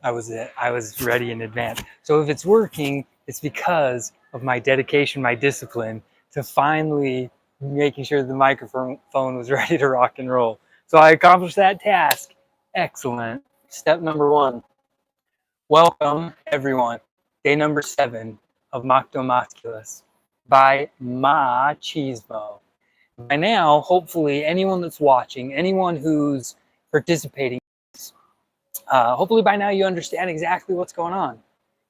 I was ready in advance. So if it's working, it's because of my dedication, my discipline to finally making sure the microphone was ready to rock and roll. So I accomplished that task. Excellent. Step number 1. Welcome, everyone. Day number 7 of Macto Masculus by Machismo. By now, hopefully, anyone that's watching, anyone who's participating, hopefully by now you understand exactly what's going on.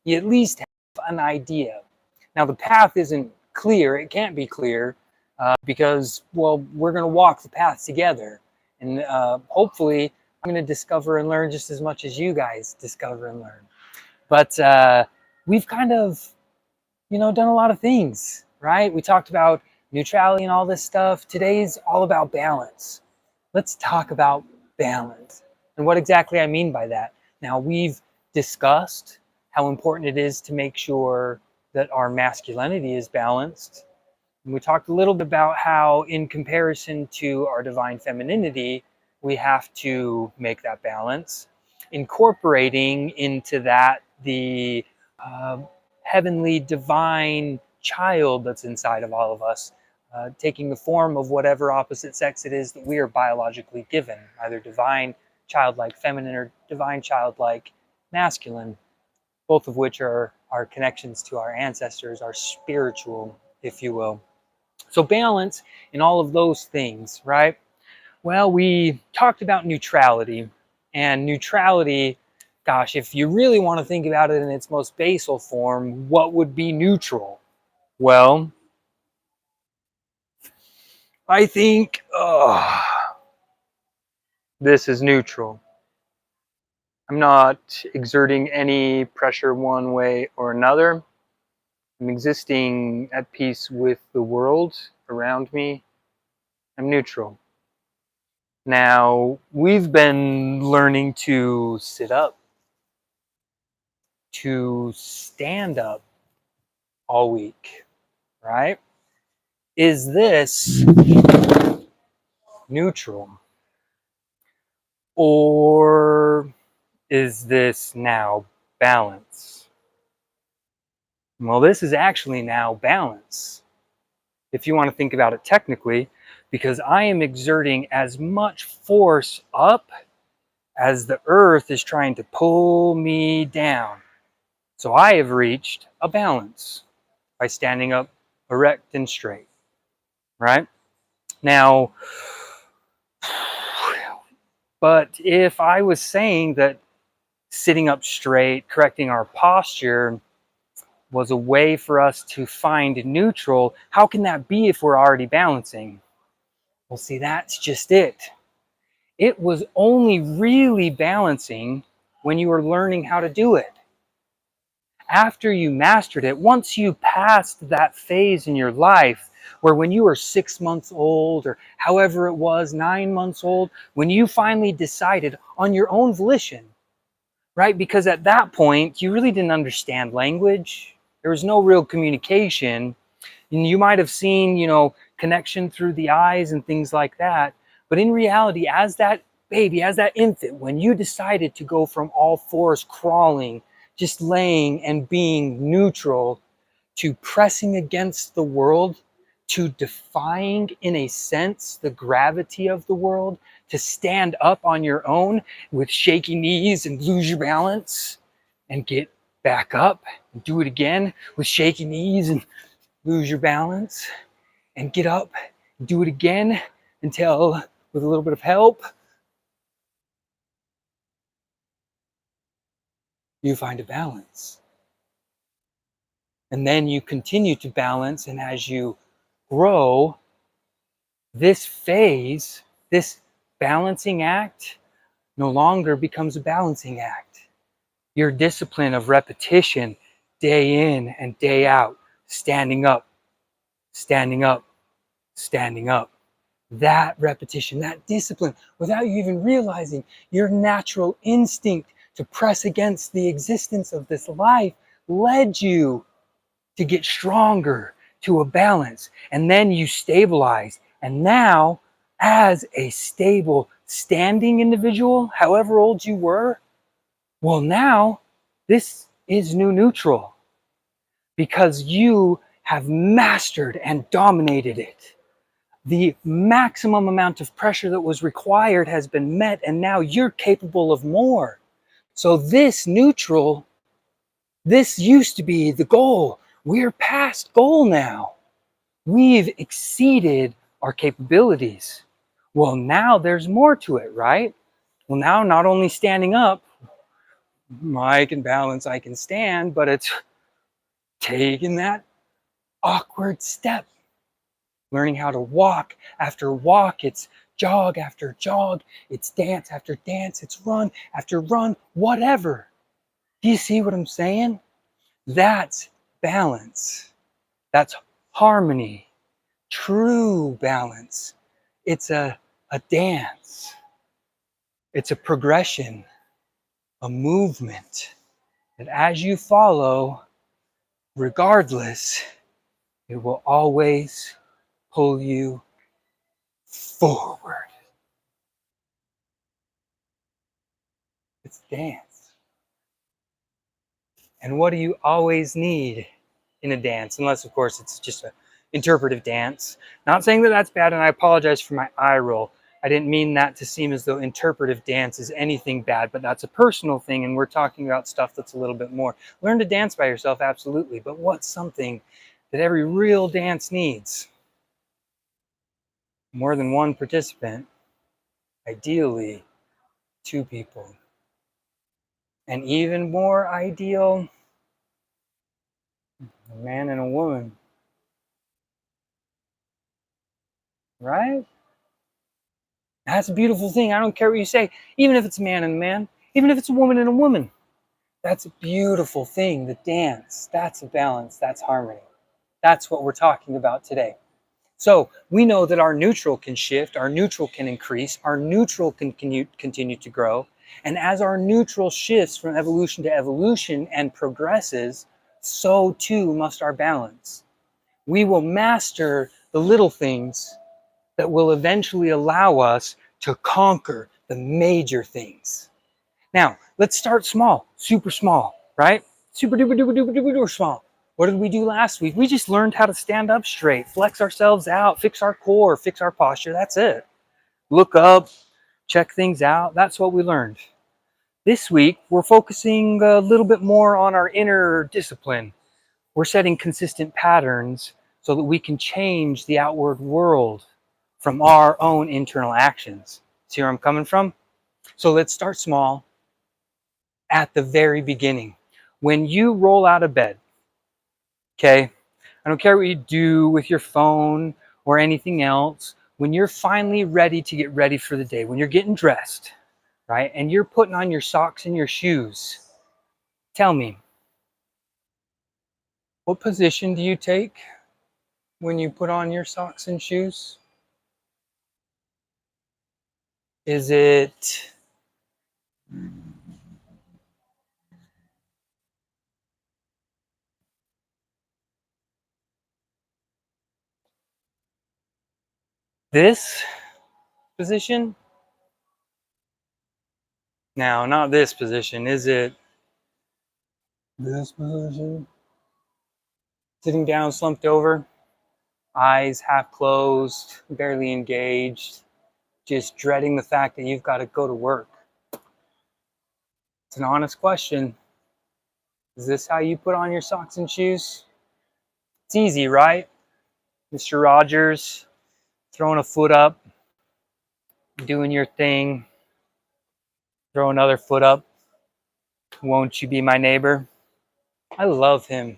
You at least have an idea. Now, the path isn't clear. It can't be clear because, well, we're going to walk the path together. And hopefully, I'm going to discover and learn just as much as you guys discover and learn. But we've kind of, done a lot of things, right? We talked about neutrality and all this stuff. Today's all about balance. Let's talk about balance and what exactly I mean by that. Now, we've discussed how important it is to make sure that our masculinity is balanced. And we talked a little bit about how, in comparison to our divine femininity, we have to make that balance, incorporating into that the heavenly divine child that's inside of all of us, taking the form of whatever opposite sex it is that we are biologically given, either divine childlike feminine or divine childlike masculine, both of which are our connections to our ancestors, our spiritual, if you will. So balance in all of those things, right? Well, we talked about neutrality, and neutrality, gosh, if you really want to think about it in its most basal form, what would be neutral? Well, I think this is neutral. I'm not exerting any pressure one way or another. I'm existing at peace with the world around me. I'm neutral. Now, we've been learning to sit up, to stand up all week, right? Is this neutral? Or is this now balance? Well, this is actually now balance, if you want to think about it technically, because I am exerting as much force up as the earth is trying to pull me down. So I have reached a balance by standing up erect and straight, right? Now, but if I was saying that sitting up straight, correcting our posture, was a way for us to find neutral, how can that be if we're already balancing? Well, see, that's just it. It was only really balancing when you were learning how to do it. After you mastered it, once you passed that phase in your life where when you were 6 months old or however it was, 9 months old, when you finally decided on your own volition, right? Because at that point, you really didn't understand language. There was no real communication. And you might have seen, connection through the eyes and things like that. But in reality, as that baby, as that infant, when you decided to go from all fours crawling, just laying and being neutral, to pressing against the world, to defying, in a sense, the gravity of the world, to stand up on your own with shaky knees and lose your balance and get back up and do it again with shaky knees and lose your balance and get up and do it again until, with a little bit of help, you find a balance. And then you continue to balance, and as you grow, this phase, this balancing act, no longer becomes a balancing act. Your discipline of repetition, day in and day out, standing up, standing up, standing up. That repetition, that discipline, without you even realizing, your natural instinct to press against the existence of this life led you to get stronger, to a balance. And then you stabilize. And now, as a stable, standing individual, however old you were, Well, now this is new neutral because you have mastered and dominated it. The maximum amount of pressure that was required has been met, and now you're capable of more. So this neutral, this used to be the goal. We're past goal now. We've exceeded our capabilities. Well, now there's more to it, right? Well, now not only standing up, I can balance, I can stand, but it's taking that awkward step, learning how to walk after walk. It's jog after jog. It's dance after dance. It's run after run, whatever. Do you see what I'm saying? That's balance. That's harmony, true balance. It's a dance. It's a progression, a movement that as you follow, regardless, it will always pull you forward. It's dance. And what do you always need in a dance? Unless, of course, it's just an interpretive dance. Not saying that that's bad, and I apologize for my eye roll. I didn't mean that to seem as though interpretive dance is anything bad, but that's a personal thing, and we're talking about stuff that's a little bit more. Learn to dance by yourself, absolutely, but what's something that every real dance needs? More than one participant, ideally 2 people. And even more ideal, a man and a woman. Right? That's a beautiful thing. I don't care what you say. Even if it's a man and a man, even if it's a woman and a woman. That's a beautiful thing. The dance, that's a balance, that's harmony. That's what we're talking about today. So we know that our neutral can shift, our neutral can increase, our neutral can continue to grow. And as our neutral shifts from evolution to evolution and progresses, so too must our balance. We will master the little things that will eventually allow us to conquer the major things. Now, let's start small, super small, right? Super duper duper duper duper duper small. What did we do last week? We just learned how to stand up straight, flex ourselves out, fix our core, fix our posture. That's it. Look up, check things out. That's what we learned. This week, we're focusing a little bit more on our inner discipline. We're setting consistent patterns so that we can change the outward world from our own internal actions. See where I'm coming from? So let's start small at the very beginning. When you roll out of bed, okay, I don't care what you do with your phone or anything else, when you're finally ready to get ready for the day, when you're getting dressed, right, and you're putting on your socks and your shoes, tell me, what position do you take when you put on your socks and shoes? Is it this position? Now, not this position. Is it this position? Sitting down, slumped over, eyes half closed, barely engaged, just dreading the fact that you've got to go to work. It's an honest question. Is this how you put on your socks and shoes? It's easy, right? Mr. Rogers, throwing a foot up, doing your thing, throw another foot up. Won't you be my neighbor? I love him.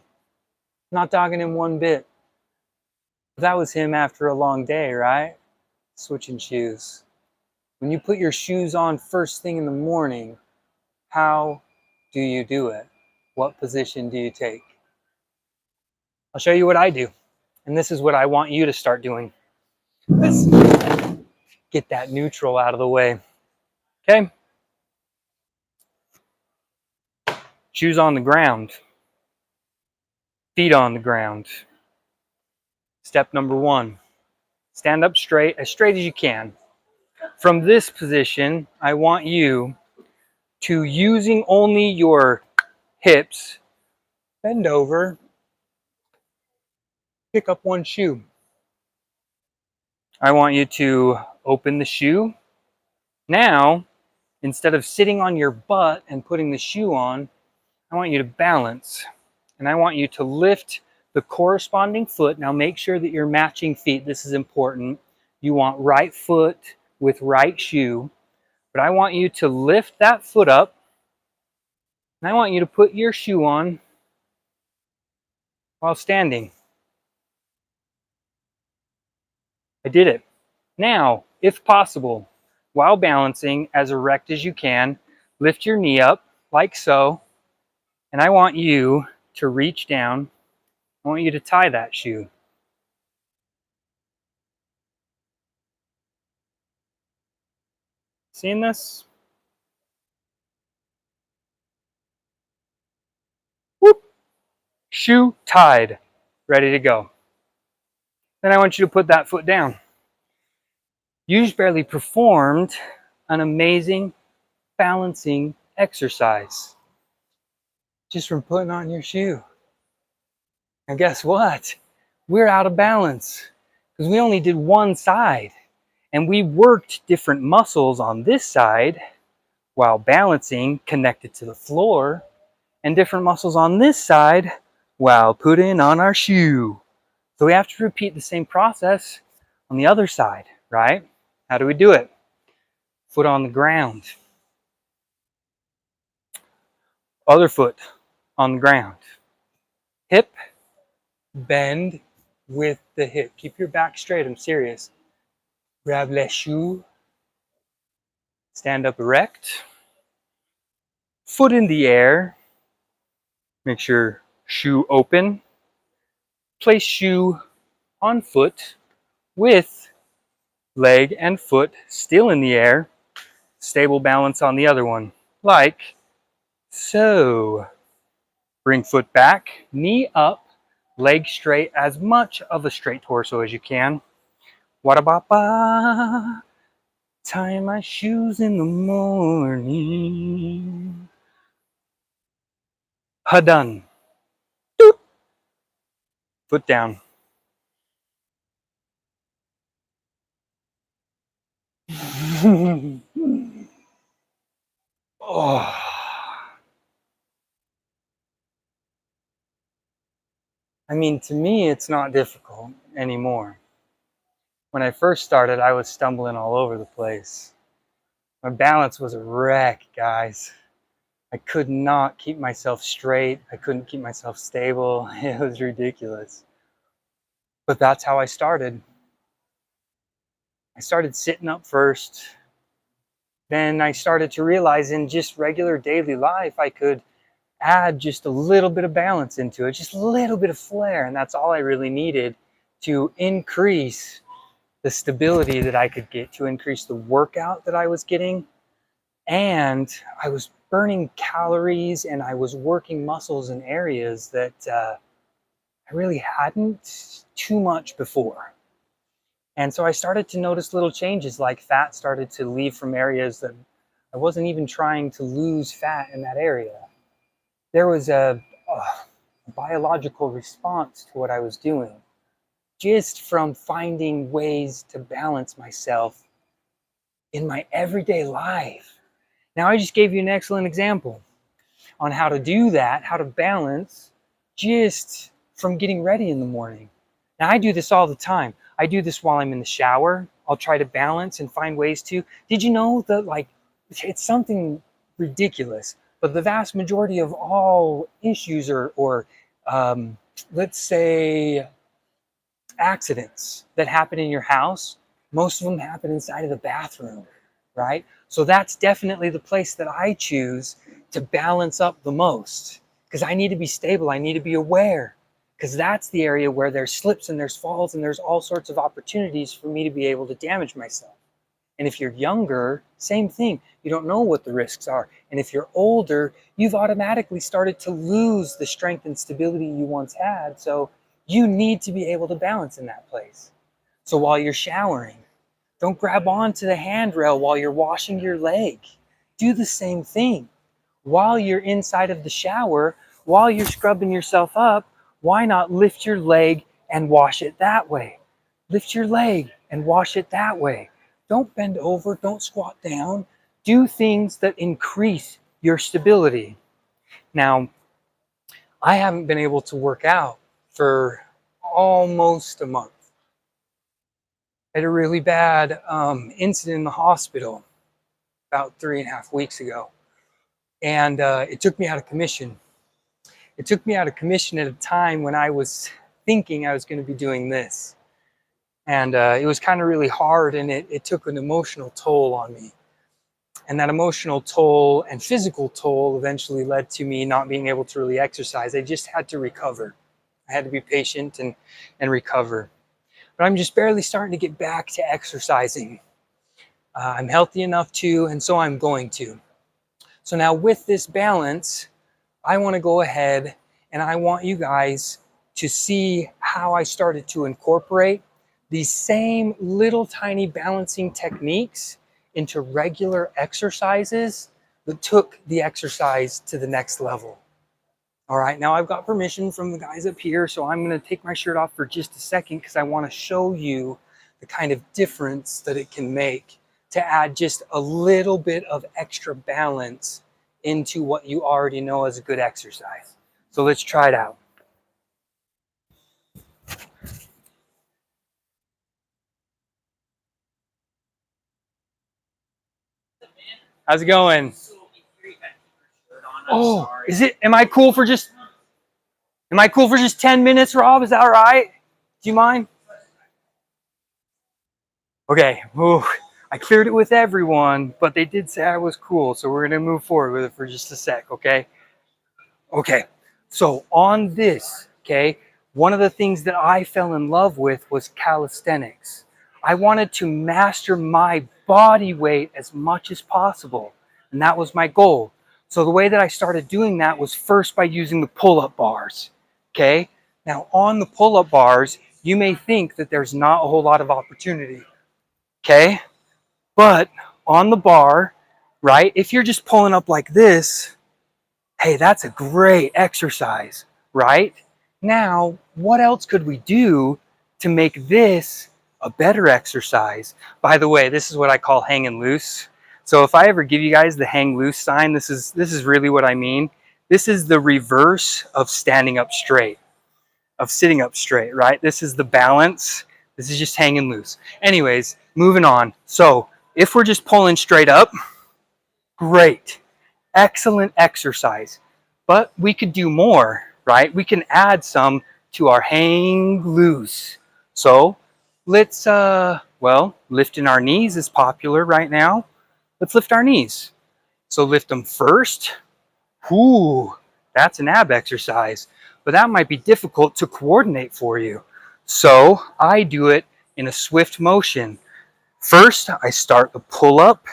Not dogging him one bit. That was him after a long day, right? Switching shoes. When you put your shoes on first thing in the morning, how do you do it? What position do you take? I'll show you what I do. And this is what I want you to start doing. Let's get that neutral out of the way. Okay? Shoes on the ground. Feet on the ground. Step number 1. Stand up straight as you can. From this position, I want you to using only your hips, bend over, pick up one shoe. I want you to open the shoe. Now, instead of sitting on your butt and putting the shoe on, I want you to balance. And I want you to lift the corresponding foot. Now make sure that you're matching feet. This is important. You want right foot with right shoe. But I want you to lift that foot up. And I want you to put your shoe on while standing. I did it. Now, if possible, while balancing as erect as you can, lift your knee up like so. And I want you to reach down. I want you to tie that shoe. Seeing this? Whoop. Shoe tied, ready to go. Then I want you to put that foot down. You just barely performed an amazing balancing exercise just from putting on your shoe. And guess what? We're out of balance because we only did one side, and we worked different muscles on this side while balancing connected to the floor, and different muscles on this side while putting on our shoe. So we have to repeat the same process on the other side, right? How do we do it? Foot on the ground. Other foot on the ground. Hip, bend with the hip. Keep your back straight, I'm serious. Grab les shoes. Stand up erect. Foot in the air. Make sure shoe open. Place shoe on foot with leg and foot still in the air. Stable balance on the other one, like so. Bring foot back, knee up, leg straight, as much of a straight torso as you can. Wada-ba-ba, tie my shoes in the morning. Ha-done. Doop. Foot down. Oh. I mean, to me, it's not difficult anymore. When I first started, I was stumbling all over the place. My balance was a wreck, guys. I could not keep myself straight. I couldn't keep myself stable. It was ridiculous. But that's how I started. I started sitting up first. Then I started to realize in just regular daily life, I could add just a little bit of balance into it, just a little bit of flair. And that's all I really needed to increase the stability that I could get, to increase the workout that I was getting. And I was burning calories, and I was working muscles in areas that I really hadn't too much before. And so I started to notice little changes, like fat started to leave from areas that I wasn't even trying to lose fat in that area. There was a biological response to what I was doing, just from finding ways to balance myself in my everyday life. Now, I just gave you an excellent example on how to do that, how to balance just from getting ready in the morning. Now, I do this all the time. I do this while I'm in the shower. I'll try to balance and find ways to. Did you know that, like, it's something ridiculous, but the vast majority of all issues or let's say, accidents that happen in your house, most of them happen inside of the bathroom, right? So that's definitely the place that I choose to balance up the most, because I need to be stable. I need to be aware, because that's the area where there's slips and there's falls and there's all sorts of opportunities for me to be able to damage myself. And if you're younger, same thing. You don't know what the risks are. And if you're older, you've automatically started to lose the strength and stability you once had. So you need to be able to balance in that place. So while you're showering, don't grab onto the handrail while you're washing your leg. do the same thing. While you're inside of the shower, while you're scrubbing yourself up, why not lift your leg and wash it that way? Lift your leg and wash it that way. Don't bend over, don't squat down. Do things that increase your stability. Now, I haven't been able to work out for almost a month. I had a really bad incident in the hospital about 3.5 weeks ago. And it took me out of commission. It took me out of commission at a time when I was thinking I was going to be doing this. And it was kind of really hard, and it took an emotional toll on me. And that emotional toll and physical toll eventually led to me not being able to really exercise. I just had to recover. I had to be patient and recover. But I'm just barely starting to get back to exercising. I'm healthy enough to, and so I'm going to. So now with this balance, I want to go ahead and I want you guys to see how I started to incorporate these same little tiny balancing techniques into regular exercises that took the exercise to the next level. All right, now I've got permission from the guys up here, so I'm going to take my shirt off for just a second because I want to show you the kind of difference that it can make to add just a little bit of extra balance into what you already know as a good exercise. So let's try it out. How's it going? Oh, is it? Am I cool for just 10 minutes, Rob? Is that all right? Do you mind? Okay. Ooh, I cleared it with everyone, but they did say I was cool, so we're gonna move forward with it for just a sec, okay? Okay. So on this, okay, one of the things that I fell in love with was calisthenics. I wanted to master my body weight as much as possible, and that was my goal. So the way that I started doing that was first by using the pull-up bars, okay? Now on the pull-up bars, you may think that there's not a whole lot of opportunity, okay? But on the bar, right, if you're just pulling up like this, hey, that's a great exercise, right? Now, what else could we do to make this a better exercise? By the way, this is what I call hanging loose. So if I ever give you guys the hang loose sign, this is really what I mean. This is the reverse of standing up straight, of sitting up straight, right? This is the balance. This is just hanging loose. Anyways, moving on. So if we're just pulling straight up, great. Excellent exercise. But we could do more, right? We can add some to our hang loose. So let's, well, lifting our knees is popular right now. Let's lift our knees. So lift them first. Ooh, that's an ab exercise, but that might be difficult to coordinate for you. So I do it in a swift motion. First, I start the pull up,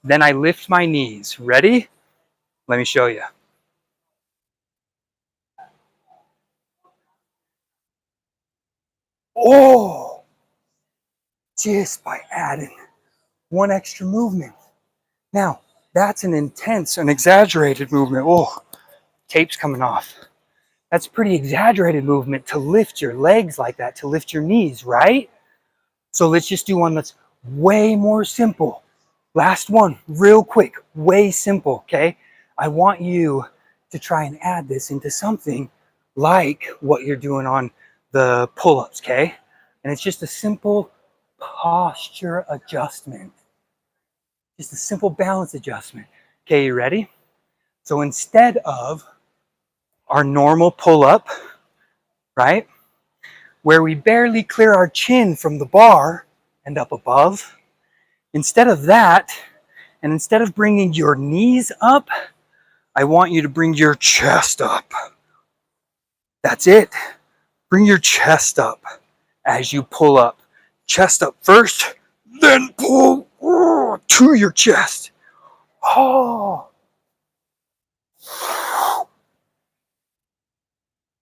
then I lift my knees. Ready? Let me show you. Oh, just by adding one extra movement. Now, that's an intense, an exaggerated movement. Oh, tape's coming off. That's pretty exaggerated movement to lift your legs like that, to lift your knees, right? So let's just do one that's way more simple. Last one, real quick, way simple, okay? I want you to try and add this into something like what you're doing on the pull-ups, okay? And it's just a simple posture adjustment. Just a simple balance adjustment. Okay, you ready? So instead of our normal pull-up, right, where we barely clear our chin from the bar and up above, instead of that, and instead of bringing your knees up, I want you to bring your chest up. That's it. Bring your chest up as you pull up. Chest up first, then pull to your chest. Oh.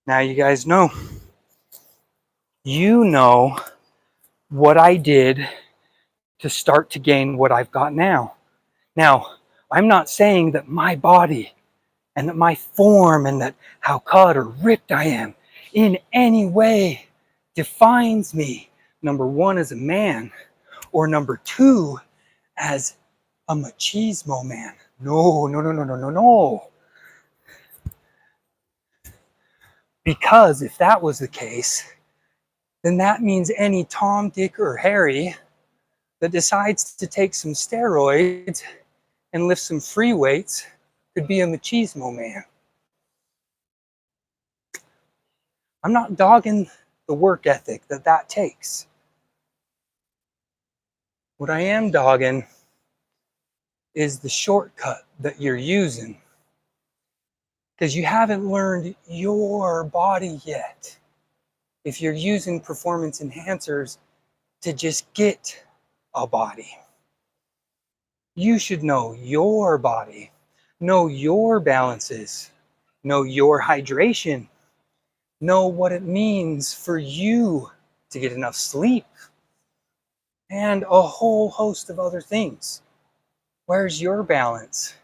Now you guys know. You know what I did to start to gain what I've got now. Now, I'm not saying that my body and that my form and that how cut or ripped I am in any way defines me, number one, as a man, or number two, as a machismo man. No, no, no, no, no, no, no. Because if that was the case, then that means any Tom, Dick, or Harry that decides to take some steroids and lift some free weights could be a machismo man. I'm not dogging the work ethic that takes. What I am dogging is the shortcut that you're using, because you haven't learned your body yet. If you're using performance enhancers to just get a body, you should know your body, know your balances, know your hydration, know what it means for you to get enough sleep, and a whole host of other things. Where's your balance?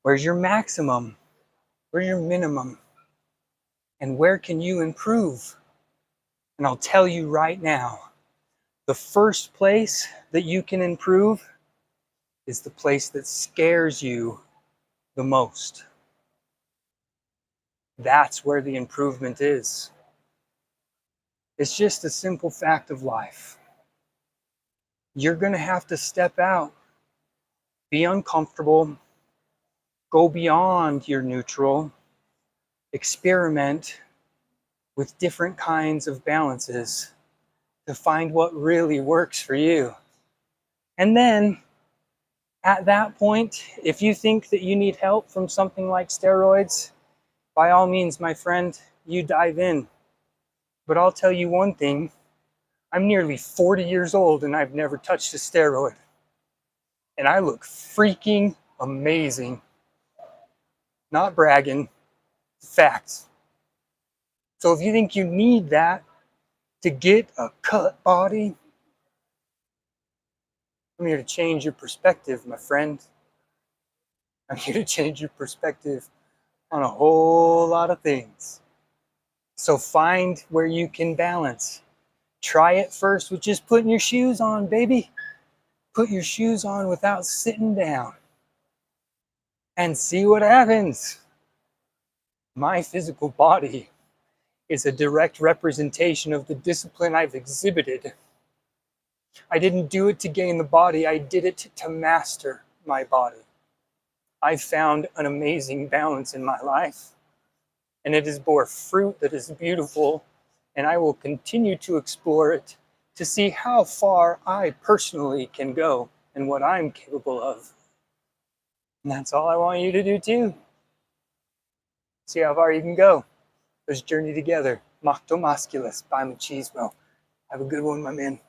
Where's your maximum? Where's your minimum? And where can you improve? And I'll tell you right now, the first place that you can improve is the place that scares you the most. That's where the improvement is. It's just a simple fact of life. You're going to have to step out, be uncomfortable, go beyond your neutral, experiment with different kinds of balances to find what really works for you. And then at that point, if you think that you need help from something like steroids, by all means, my friend, you dive in. But I'll tell you one thing, I'm nearly 40 years old and I've never touched a steroid. And I look freaking amazing. Not bragging, facts. So if you think you need that to get a cut body, I'm here to change your perspective, my friend. I'm here to change your perspective on a whole lot of things. So find where you can balance. Try it first with just putting your shoes on, baby. Put your shoes on without sitting down and see what happens. My physical body is a direct representation of the discipline I've exhibited. I didn't do it to gain the body, I did it to master my body. I've found an amazing balance in my life, and it has bore fruit that is beautiful, and I will continue to explore it to see how far I personally can go and what I'm capable of. And that's all I want you to do too. See how far you can go. Let's journey together. Macto Masculus by Machismo. Have a good one, my man.